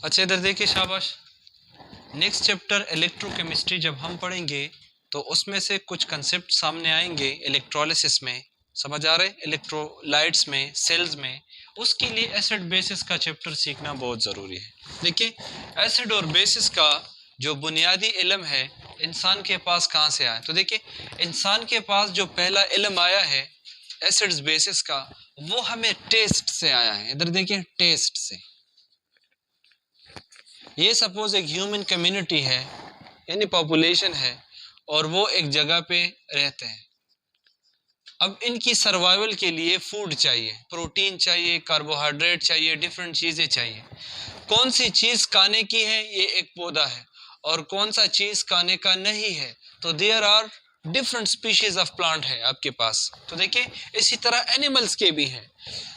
अच्छा इधर देखिए शाबाश। नेक्स्ट चैप्टर इलेक्ट्रोकेमिस्ट्री जब हम पढ़ेंगे तो उसमें से कुछ कंसेप्ट सामने आएंगे इलेक्ट्रोलिसिस में, समझ आ रहे, इलेक्ट्रोलाइट्स में, सेल्स में। उसके लिए एसिड बेसिस का चैप्टर सीखना बहुत ज़रूरी है। देखिए एसिड और बेसिस का जो बुनियादी इल्म है इंसान के पास कहाँ से आया, तो देखिए इंसान के पास जो पहला इल्म आया है एसिड्स बेसिस का, वो हमें टेस्ट से आया है। इधर देखिए टेस्ट से। ये सपोज एक ह्यूमन कम्युनिटी है यानी पॉपुलेशन है और वो एक जगह पे रहते हैं। अब इनकी सर्वाइवल के लिए फूड चाहिए, प्रोटीन चाहिए, कार्बोहाइड्रेट चाहिए, डिफरेंट चीज़ें चाहिए। कौन सी चीज़ खाने की है, ये एक पौधा है, और कौन सा चीज़ खाने का नहीं है, तो there are different species of plant है आपके पास। तो देखिए इसी तरह एनिमल्स के भी हैं।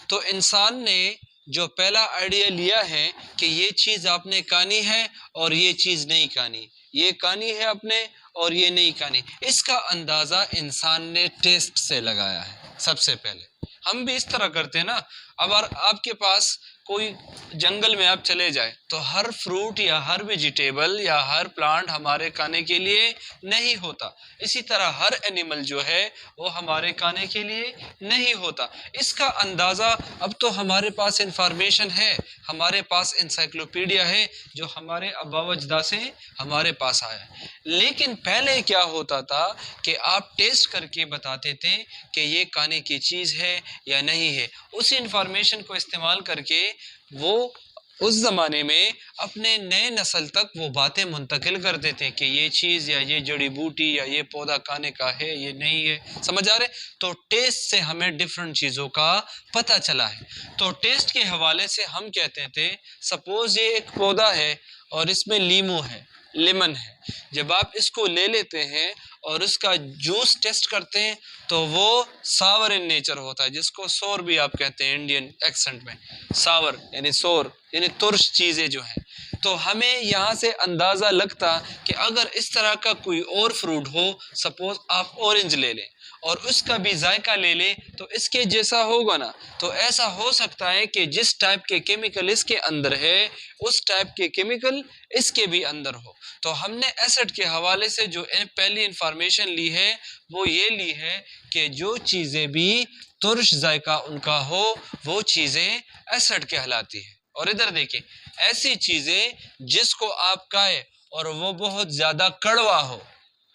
तो इंसान ने जो पहला आइडिया लिया है कि ये चीज़ आपने खानी है और ये चीज़ नहीं खानी, ये खानी है आपने और ये नहीं खानी, इसका अंदाज़ा इंसान ने टेस्ट से लगाया है सबसे पहले। हम भी इस तरह करते हैं ना। अब आपके पास कोई जंगल में आप चले जाए तो हर फ्रूट या हर वेजिटेबल या हर प्लांट हमारे खाने के लिए नहीं होता। इसी तरह हर एनिमल जो है वो हमारे खाने के लिए नहीं होता। इसका अंदाज़ा अब तो हमारे पास इंफॉर्मेशन है, हमारे पास इंसाइक्लोपीडिया है जो हमारे आबा व अजदाद से हमारे पास आया है। लेकिन पहले क्या होता था कि आप टेस्ट करके बताते थे कि ये खाने की चीज़ है या नहीं है। उस इंफॉर्मेशन को इस्तेमाल करके वो उस ज़माने में अपने नए नस्ल तक वो बातें मुंतकिल करते थे कि ये चीज़ या ये जड़ी बूटी या ये पौधा खाने का है, ये नहीं है, समझ आ रहे। तो टेस्ट से हमें डिफरेंट चीज़ों का पता चला है। तो टेस्ट के हवाले से हम कहते थे सपोज़ ये एक पौधा है और इसमें लीमू है, लेमन है। जब आप इसको ले लेते हैं और उसका जूस टेस्ट करते हैं तो वो सावर इन नेचर होता है, जिसको सोर भी आप कहते हैं इंडियन एक्सेंट में। सावर यानी सोर यानी तुर्श चीज़ें जो हैं। तो हमें यहाँ से अंदाज़ा लगता कि अगर इस तरह का कोई और फ्रूट हो, सपोज आप ऑरेंज ले लें और उसका भी जायका ले ले तो इसके जैसा होगा ना। तो ऐसा हो सकता है कि जिस टाइप के केमिकल इसके अंदर है उस टाइप के केमिकल इसके भी अंदर हो। तो हमने एसिड के हवाले से जो पहली इंफॉर्मेशन ली है वो ये ली है कि जो चीज़ें भी तुर्श जायका उनका हो वो चीज़ें एसिड कहलाती है। और इधर देखिए ऐसी चीज़ें जिसको आप खाए और वो बहुत ज़्यादा कड़वा हो,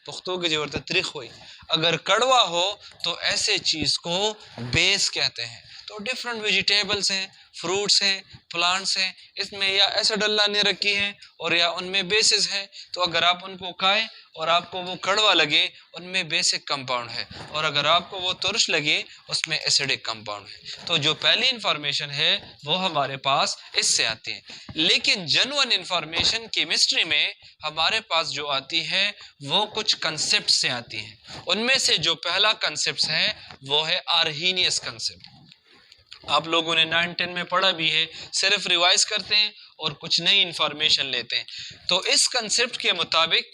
पुख्तो के जो त्रिख हुई, अगर कड़वा हो तो ऐसे चीज़ को बेस कहते हैं। तो डिफरेंट वेजिटेबल्स हैं, फ्रूट्स हैं, प्लांट्स हैं, इसमें या एसिड अल्लाह ने रखी है और या उनमें बेसिस है। तो अगर आप उनको खाएं और आपको वो कड़वा लगे उनमें बेसिक कंपाउंड है, और अगर आपको वो तुर्श लगे उसमें एसिडिक कंपाउंड है। तो जो पहली इंफॉर्मेशन है वो हमारे पास इससे आती है। लेकिन जेन्युइन इंफॉर्मेशन केमिस्ट्री में हमारे पास जो आती है वो कुछ कंसेप्ट से आती है। उनमें से जो पहला कंसेप्ट है वो है आर्हीनियस कंसेप्ट। आप लोगों ने 9-10 में पढ़ा भी है, सिर्फ रिवाइज करते हैं और कुछ नई इंफॉर्मेशन लेते हैं। तो इस कंसेप्ट के मुताबिक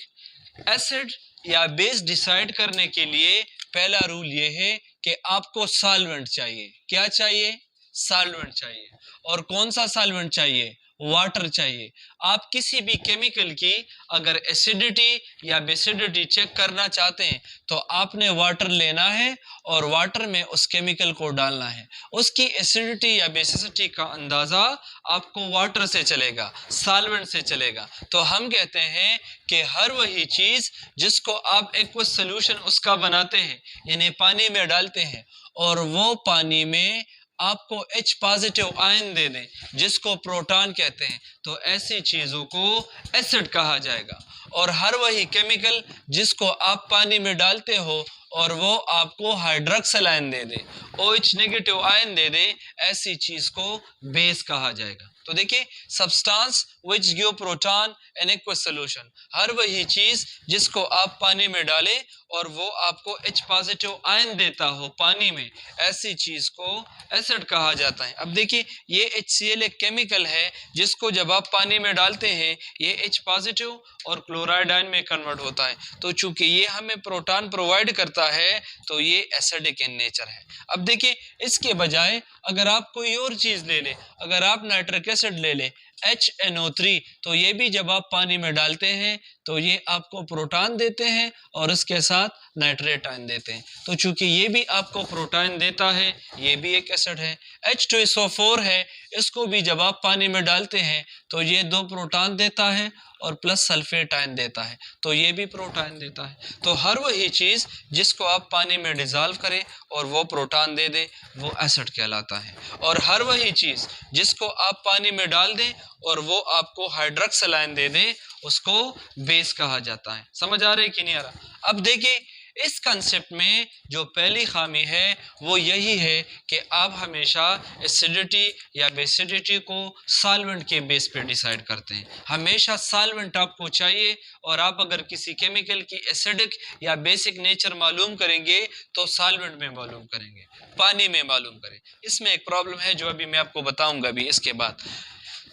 एसिड या बेस डिसाइड करने के लिए पहला रूल ये है कि आपको सॉल्वेंट चाहिए। क्या चाहिए? सॉल्वेंट चाहिए। और कौन सा सॉल्वेंट चाहिए? वाटर चाहिए। आप किसी भी केमिकल की अगर एसिडिटी या बेसिडिटी चेक करना चाहते हैं तो आपने वाटर लेना है और वाटर में उस केमिकल को डालना है। उसकी एसिडिटी या बेसिडिटी का अंदाज़ा आपको वाटर से चलेगा, सॉल्वेंट से चलेगा। तो हम कहते हैं कि हर वही चीज़ जिसको आप एक्वस सोल्यूशन उसका बनाते हैं यानी पानी में डालते हैं और वो पानी में आपको H पॉजिटिव आयन दे दें जिसको प्रोटॉन कहते हैं, तो ऐसी चीज़ों को एसिड कहा जाएगा। और हर वही केमिकल जिसको आप पानी में डालते हो और वो आपको हाइड्रोक्सिल आयन दे दे, OH नेगेटिव आयन दे दे, ऐसी चीज़ को बेस कहा जाएगा। तो देखिए substance which give proton in aqueous solution, हर वही चीज़ जिसको आप पानी में डालें और वो आपको H पॉजिटिव आयन देता हो पानी में, ऐसी चीज़ को एसिड कहा जाता है। अब देखिए ये HCl एक केमिकल है जिसको जब आप पानी में डालते हैं ये H पॉजिटिव और क्लोराइड आयन में कन्वर्ट होता है। तो चूंकि ये हमें प्रोटॉन प्रोवाइड करता है तो ये एसिडिक इन नेचर है। अब देखिए इसके बजाय अगर आप कोई और चीज़ ले लें, अगर आप नाइट्रिक एसिड ले लें, HNO3, तो ये भी जब आप पानी में डालते हैं तो ये आपको प्रोटॉन देते हैं और इसके साथ नाइट्रेट आयन देते हैं। तो चूंकि ये भी आपको प्रोटॉन देता है, ये भी एक एसिड है। H2SO4 है, इसको भी जब आप पानी में डालते हैं तो ये 2 प्रोटॉन देता है और प्लस सल्फेट आयन देता है, तो ये भी प्रोटॉन देता है। तो हर वही चीज़ जिसको आप पानी में डिज़ोल्व करें और वो प्रोटॉन दे दे, वो एसिड कहलाता है। और हर वही चीज़ जिसको आप पानी में डाल दें और वो आपको हाइड्रोक्सिल आयन दे दे, उसको बेस कहा जाता है। समझ आ रही है कि नहीं आ रहा? अब देखिए, इस कंसेप्ट में जो पहली खामी है वो यही है कि आप हमेशा एसिडिटी या बेसिडिटी को सॉल्वेंट के बेस पे डिसाइड करते हैं। हमेशा सॉल्वेंट आपको चाहिए, और आप अगर किसी केमिकल की एसिडिक या बेसिक नेचर मालूम करेंगे तो सॉल्वेंट में मालूम करेंगे, पानी में मालूम करें। इसमें एक प्रॉब्लम है जो अभी मैं आपको बताऊंगा भी इसके बाद।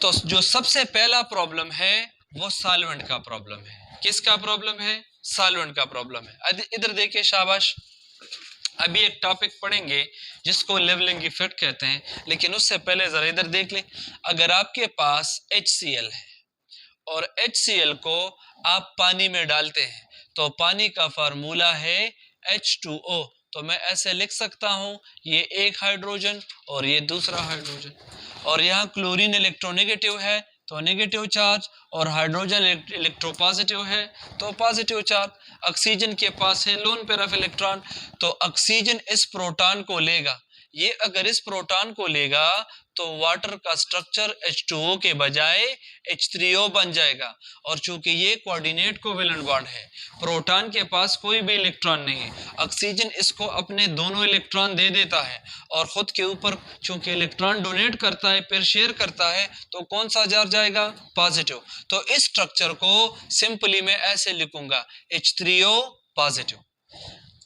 तो जो सबसे पहला प्रॉब्लम है वो सॉल्वेंट का प्रॉब्लम है। किसका प्रॉब्लम है? सॉल्वेंट का प्रॉब्लम है। इधर देखिए, शाबाश। अभी एक टॉपिक पढ़ेंगे जिसको लेवलिंग इफेक्ट कहते हैं, लेकिन उससे पहले जरा इधर देख लें। अगर आपके पास HCl है और HCl को आप पानी में डालते हैं तो पानी का फार्मूला है H2O। तो मैं ऐसे लिख सकता हूं, ये एक हाइड्रोजन और ये दूसरा हाइड्रोजन, और यहाँ क्लोरीन इलेक्ट्रोनेगेटिव है तो नेगेटिव चार्ज, और हाइड्रोजन इलेक्ट्रोपॉजिटिव है तो पॉजिटिव चार्ज। ऑक्सीजन के पास है लोन पेयर ऑफ इलेक्ट्रॉन, तो ऑक्सीजन इस प्रोटॉन को लेगा। ये अगर इस प्रोटॉन को लेगा तो वाटर का स्ट्रक्चर H2O के बजाय H3O बन जाएगा। और चूंकि ये कोऑर्डिनेट कोवेलेंट बॉन्ड है, प्रोटॉन के पास कोई भी इलेक्ट्रॉन नहीं है, ऑक्सीजन इसको अपने दोनों इलेक्ट्रॉन दे देता है, और खुद के ऊपर चूंकि इलेक्ट्रॉन डोनेट करता है, फिर शेयर करता है, तो कौन सा चार्ज जाएगा? पॉजिटिव। तो इस स्ट्रक्चर को सिंपली मैं ऐसे लिखूंगा, H3O पॉजिटिव।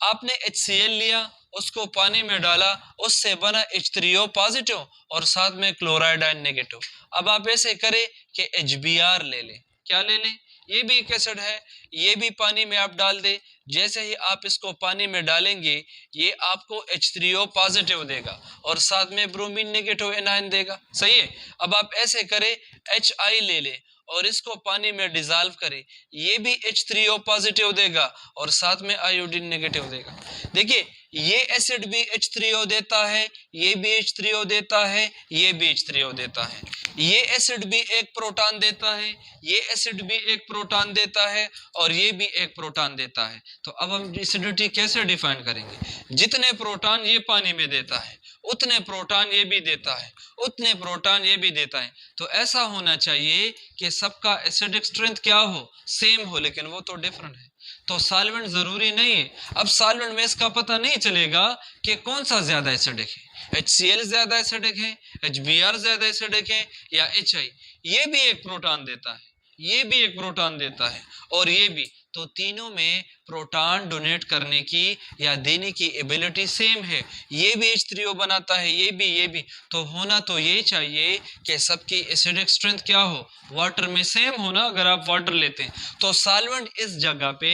आपने HCl लिया, उसको पानी में डाला, उससे बना H3O पॉजिटिव और साथ में क्लोराइड आयन नेगेटिव। अब आप ऐसे करें कि HBr ले लें। क्या ले लें? ये भी एक एसिड है, ये भी पानी में आप डाल दें। जैसे ही आप इसको पानी में डालेंगे, ये आपको H3O पॉजिटिव देगा और साथ में ब्रोमीन नेगेटिव एनायन देगा। सही है? अब आप ऐसे करें, HI ले लें और इसको पानी में डिजॉल्व करें, ये भी H3O पॉजिटिव देगा और साथ में आयोडीन नेगेटिव देगा। देखिए, ये एसिड भी H3O देता है, ये भी H3O देता है, ये भी H3O देता है। ये एसिड भी एक प्रोटॉन देता है, ये एसिड भी एक प्रोटॉन देता है, और ये भी एक प्रोटॉन देता है। तो अब हम एसिडिटी कैसे डिफाइन करेंगे? जितने प्रोटॉन ये पानी में देता है, उतने प्रोटॉन ये भी देता है, उतने प्रोटॉन ये भी देता है। तो ऐसा होना चाहिए कि सबका एसिडिक स्ट्रेंथ क्या हो? सेम हो, लेकिन वो तो डिफरेंट है। तो सॉल्वेंट जरूरी नहीं है। अब सॉल्वेंट में इसका पता नहीं चलेगा कि कौन सा ज्यादा एसिडिक है, HCl ज्यादा एसिडिक है, HBr ज्यादा एसिडिक है, या HI। ये भी एक प्रोटॉन देता है, ये भी एक प्रोटॉन देता है, और ये भी। तो तीनों में प्रोटॉन डोनेट करने की या देने की एबिलिटी सेम है। ये भी H3O बनाता है, ये भी। तो होना तो ये चाहिए कि सबकी एसिडिक स्ट्रेंथ क्या हो? वाटर में सेम होना। अगर आप वाटर लेते हैं तो सॉल्वेंट इस जगह पे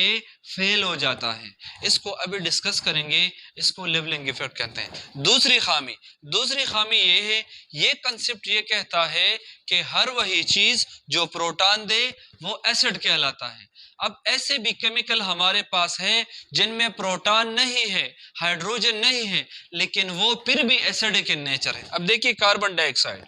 फेल हो जाता है। इसको अभी डिस्कस करेंगे, इसको लेवलिंग इफेक्ट कहते हैं। दूसरी खामी ये है, ये कंसेप्ट ये कहता है कि हर वही चीज जो प्रोटॉन दे वो एसिड कहलाता है। अब ऐसे भी केमिकल हमारे पास हैं जिनमें प्रोटॉन नहीं है, हाइड्रोजन नहीं है, लेकिन वो फिर भी एसिडिक इन नेचर है। अब देखिए, कार्बन डाइऑक्साइड,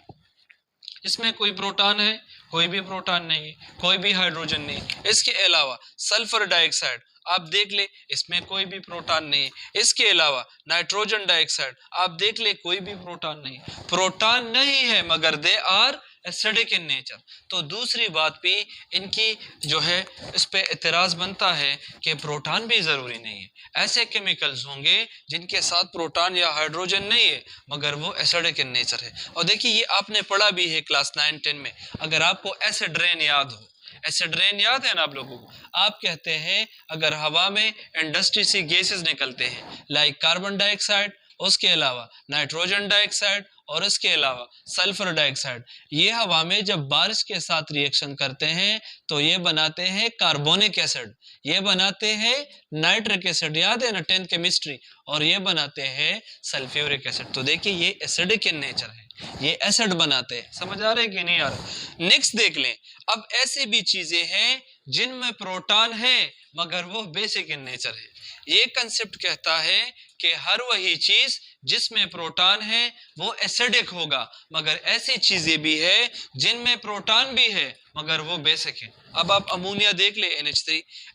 इसमें कोई प्रोटॉन है? कोई भी प्रोटॉन नहीं, कोई भी हाइड्रोजन नहीं। इसके अलावा सल्फर डाइऑक्साइड आप देख ले, इसमें कोई भी प्रोटॉन नहीं। इसके अलावा नाइट्रोजन डाइऑक्साइड आप देख ले, कोई भी प्रोटॉन नहीं। प्रोटॉन नहीं है मगर they are acidic in nature. तो दूसरी बात भी इनकी जो है, इस पे इतराज बनता है कि प्रोटॉन भी जरूरी नहीं है। ऐसे केमिकल्स होंगे जिनके साथ प्रोटॉन या हाइड्रोजन नहीं है मगर वो एसिडिक इन नेचर है। और देखिए, ये आपने पढ़ा भी है क्लास 9-10 में। अगर आपको एसिड रेन याद हो, एसिड रेन याद है ना आप लोगों को? आप कहते हैं अगर हवा में इंडस्ट्री से गैसेस निकलते हैं लाइक कार्बन डाइऑक्साइड, उसके अलावा नाइट्रोजन डाइऑक्साइड और इसके अलावा सल्फर डाइऑक्साइड, ये हवा में जब बारिश के साथ रिएक्शन करते हैं तो ये बनाते हैं कार्बोनिक एसिड, ये बनाते हैं नाइट्रिक एसिड, याद है ना 10th केमिस्ट्री, और ये बनाते हैं सल्फ्यूरिक एसिड। तो देखिए, ये एसिडिक इन नेचर है। ये एसिड बनाते हैं। समझ आ रहा है कि नहीं आ रहा? नेक्स्ट देख लें, अब ऐसे भी चीजें हैं जिनमें प्रोटॉन है मगर वो बेसिक इन नेचर है। ये कंसेप्ट कहता है कि हर वही चीज जिसमें प्रोटॉन है वो एसिडिक होगा, मगर ऐसी चीजें भी है जिनमें प्रोटॉन भी है मगर वो बेसिक है। अब आप अमोनिया देख ले,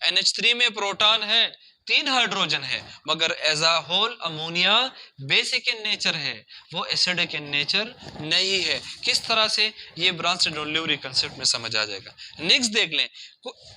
NH3 में प्रोटॉन है, 3 हाइड्रोजन है, मगर as a whole ammonia basic in nature है, वो एसिडिक इन नेचर नहीं है। किस तरह से? ये ब्रांच्ड ऑलिवरी कंसेप्ट में समझ आ जाएगा। नेक्स्ट देख लें,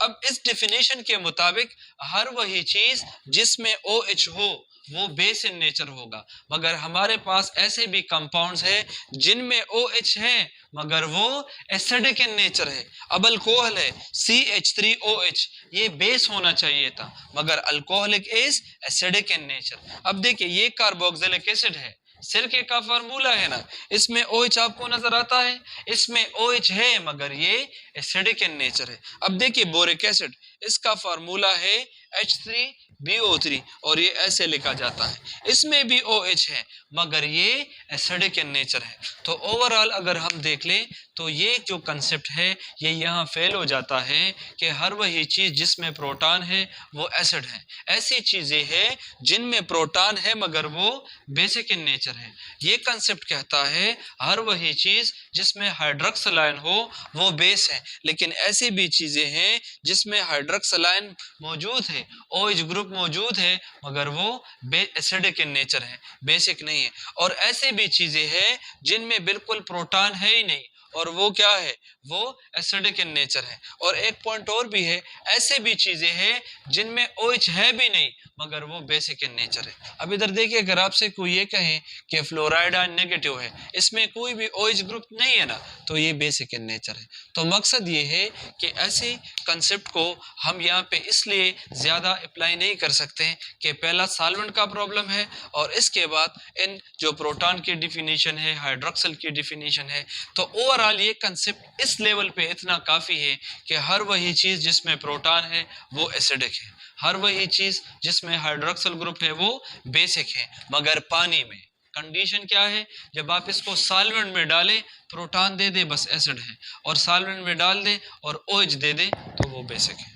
अब इस डेफिनेशन के मुताबिक हर वही चीज जिसमें OH हो वो बेस इन नेचर होगा, मगर हमारे पास ऐसे भी कंपाउंड्स हैं जिनमें OH है मगर वो एसिडिक इन नेचर है। अब अल्कोहल है CH3OH, ये बेस होना चाहिए था मगर alcoholic is acidic in nature. अब देखिए ये कार्बोक्सिलिक एसिड है, सिरके का फार्मूला है ना, इसमें OH आपको नजर आता है, इसमें OH है मगर ये एसिडिक इन नेचर है। अब देखिए बोरिक एसिड, इसका फार्मूला है H3BO3 और ये ऐसे लिखा जाता है, इसमें भी OH है मगर ये एसिडिक इन नेचर है। तो ओवरऑल अगर हम देख लें तो ये जो कंसेप्ट है ये यहाँ फेल हो जाता है कि हर वही चीज जिसमें प्रोटॉन है वो एसिड है। ऐसी चीजें हैं जिनमें प्रोटॉन है मगर वो बेसिक इन नेचर है। ये कंसेप्ट कहता है हर वही चीज जिसमें हाइड्रोक्सिल आयन हो वो बेस है, लेकिन ऐसी भी चीजें हैं जिसमें हाइड्रोक्सिल आयन मौजूद है, OH ग्रुप मौजूद है मगर वो एसिडिक इन नेचर है, बेसिक नहीं है। और ऐसे भी चीजें हैं जिनमें बिल्कुल प्रोटॉन है ही नहीं और वो क्या है, वो एसिडिक इन नेचर है। और एक पॉइंट और भी है, ऐसे भी चीजें हैं जिनमें OH है भी नहीं मगर वो बेसिक इन नेचर है। अब इधर देखिए, अगर आपसे कोई ये कहे कि फ्लोराइड आयन नेगेटिव है, इसमें कोई भी OH ग्रुप नहीं है ना, तो ये बेसिक इन नेचर है। तो मकसद ये है कि ऐसे कंसेप्ट को हम यहाँ पे इसलिए ज़्यादा अप्लाई नहीं कर सकते कि पहला सॉल्वेंट का प्रॉब्लम है और इसके बाद इन जो प्रोटॉन की डिफिनीशन है, हाइड्रोक्सिल की डिफिनीशन है। तो ओवरऑल ये कंसेप्ट इस लेवल पे इतना काफ़ी है कि हर वही चीज़ जिसमें प्रोटॉन है वो एसिडिक है, हर वही चीज़ जिसमें हाइड्रोक्सिल ग्रुप है वो बेसिक है, मगर पानी में कंडीशन क्या है, जब आप इसको सॉल्वेंट में डालें, प्रोटॉन दे दे बस एसिड है, और सॉल्वेंट में डाल दे और OH दे दे तो वो बेसिक है।